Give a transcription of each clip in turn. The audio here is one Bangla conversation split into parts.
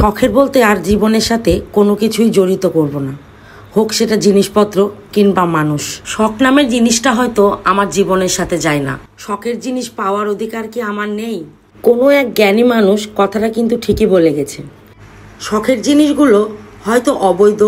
শখের বলতে আর জীবনের সাথে কোনো কিছুই জড়িত করব না, হোক সেটা জিনিসপত্র কিংবা মানুষ। শখ নামের জিনিসটা হয়তো আমার জীবনের সাথে যায় না। শখের জিনিস পাওয়ার অধিকার কি আমার নেই? কোনো এক জ্ঞানী মানুষ কথাটা কিন্তু ঠিকই বলে গেছে। শখের জিনিসগুলো হয়তো অবৈধ,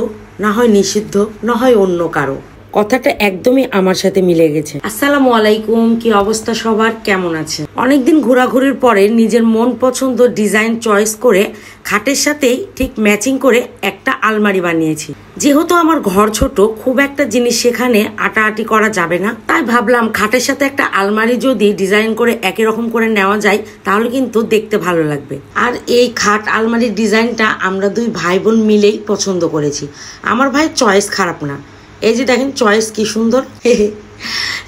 না হয় নিষিদ্ধ, না হয় অন্য কারো। কথাটা একদমই আমার সাথে মিলে গেছে। আসসালামু আলাইকুম, কি অবস্থা সবার, কেমন আছে? অনেকদিন ঘোরাঘুরির পরে নিজের মন পছন্দ ডিজাইন চয়েস করে খাটের সাথেই ঠিক ম্যাচিং করে একটা আলমারি বানিয়েছি। যেহেতু আমার ঘর ছোট, খুব একটা জিনিস সেখানে আটাআটি করা যাবে না, তাই ভাবলাম খাটের সাথে একটা আলমারি যদি ডিজাইন করে একই রকম করে নেওয়া যায় তাহলে কিন্তু দেখতে ভালো লাগবে। আর এই খাট আলমারির ডিজাইনটা আমরা দুই ভাই বোন মিলেই পছন্দ করেছি। আমার ভাইয়ের চয়েস খারাপ না। এই যে দেখেন চয়েস কি সুন্দর।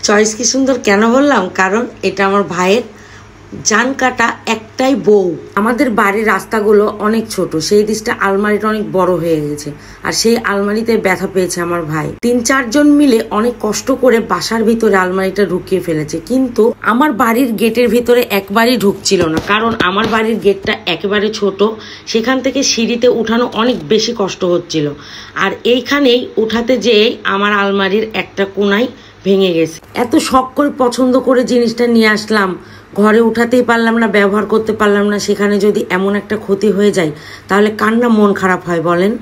চয়েস কি সুন্দর কেন বললাম? কারণ এটা আমার ভাইয়ের জান কাটা একটাই বউ। আমাদের বাড়ির রাস্তাগুলো অনেক ছোট, সেই দিকটা আলমারিটা অনেক বড় হয়ে গেছে, আর সেই আলমারিতে ব্যথা পেয়েছে আমার ভাই। 3-4 জন মিলে অনেক কষ্ট করে বাসার ভিতরে আলমারিটা ঢুকিয়ে ফেলেছে, কিন্তু আমার বাড়ির গেটের ভিতরে একবারই ঢুকছিল না, কারণ আমার বাড়ির গেটটা একেবারে ছোট, সেখান থেকে সিঁড়িতে উঠানো অনেক বেশি কষ্ট হচ্ছিল। আর এইখানেই উঠাতে যেয়ে আমার আলমারির একটা কোনায় ভেঙে গেছে। এত শখ করে পছন্দ করে জিনিসটা নিয়ে আসলাম, ঘরে উঠাতেই পারলাম না, ব্যবহার করতে পারলাম না, সেখানে যদি এমন একটা ক্ষতি হয়ে যায় তাহলে কার না মন খারাপ হয় বলেন?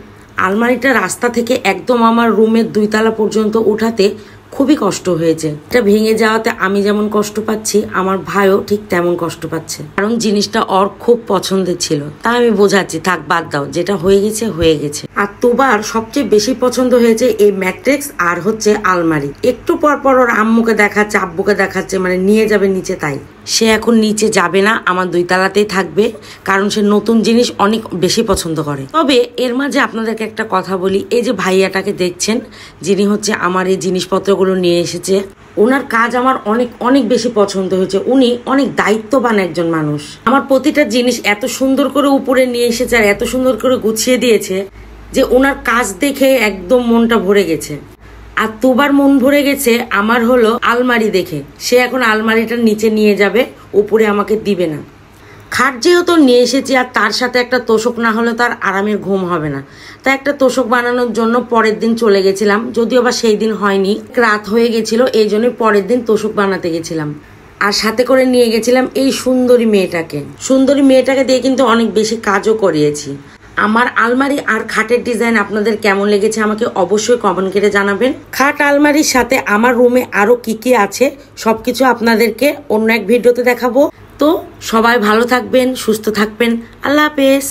আলমারিটা রাস্তা থেকে একদম আমার রুমের 2 তলা পর্যন্ত উঠাতে খুবই কষ্ট হয়েছে। এটা ভেঙে যাওয়াতে আমি যেমন কষ্ট পাচ্ছি, আমার ভাইও ঠিক তেমন কষ্ট পাচ্ছে, কারণ জিনিসটা ওর খুব পছন্দের ছিল। তা আমি বোঝাচ্ছি, থাক বাদ দাও, যেটা হয়ে গেছে হয়ে গেছে। আর তোবার সবচেয়ে বেশি পছন্দ হয়েছে এই ম্যাট্রিক্স আর হচ্ছে আলমারি। একটু পর পর ওর আম্মুকে দেখাচ্ছে, আব্বুকে দেখাচ্ছে, মানে নিয়ে যাবে নিচে। তাই সে এখন নিচে যাবে না, আমার 2 তলাতেই থাকবে, কারণ সে নতুন জিনিস অনেক বেশি পছন্দ করে। তবে এর মাঝে আপনাদেরকে একটা কথা বলি, এই যে ভাইয়াটাকে দেখছেন, যিনি হচ্ছে আমার এই জিনিসপত্রগুলো নিয়ে এসেছে, ওনার কাজ আমার অনেক অনেক বেশি পছন্দ হয়েছে। উনি অনেক দায়িত্ববান একজন মানুষ। আমার প্রতিটা জিনিস এত সুন্দর করে উপরে নিয়ে এসেছে আর এত সুন্দর করে গুছিয়ে দিয়েছে যে ওনার কাজ দেখে একদম মনটা ভরে গেছে। আর তোবার মন ভরে গেছে আমার হলো আলমারি দেখে। সে এখন আলমারিটা নিচে নিয়ে যাবে, উপরে আমাকে দিবে না। খাট যেহেতু নিয়ে এসেছি, আর তার সাথে একটা তোষক না হলে তার আরামের ঘুম হবে না, তাই একটা তোষক বানানোর জন্য পরের দিন চলে গেছিলাম, যদিও বা সেই দিন হয়নি, রাত হয়ে গেছিল, এই জন্যই পরের দিন তোষক বানাতে গেছিলাম। আর সাথে করে নিয়ে গেছিলাম এই সুন্দরী মেয়েটাকে। সুন্দরী মেয়েটাকে দিয়ে কিন্তু অনেক বেশি কাজও করিয়েছি। আমার আলমারি আর খাটের ডিজাইন আপনাদের কেমন লেগেছে আমাকে অবশ্যই কমেন্ট করে জানাবেন। খাট আলমারির সাথে আমার রুমে আরো কি কি আছে সবকিছু আপনাদেরকে অন্য এক ভিডিওতে দেখাবো। তো সবাই ভালো থাকবেন, সুস্থ থাকবেন। আল্লাহ হাফেজ।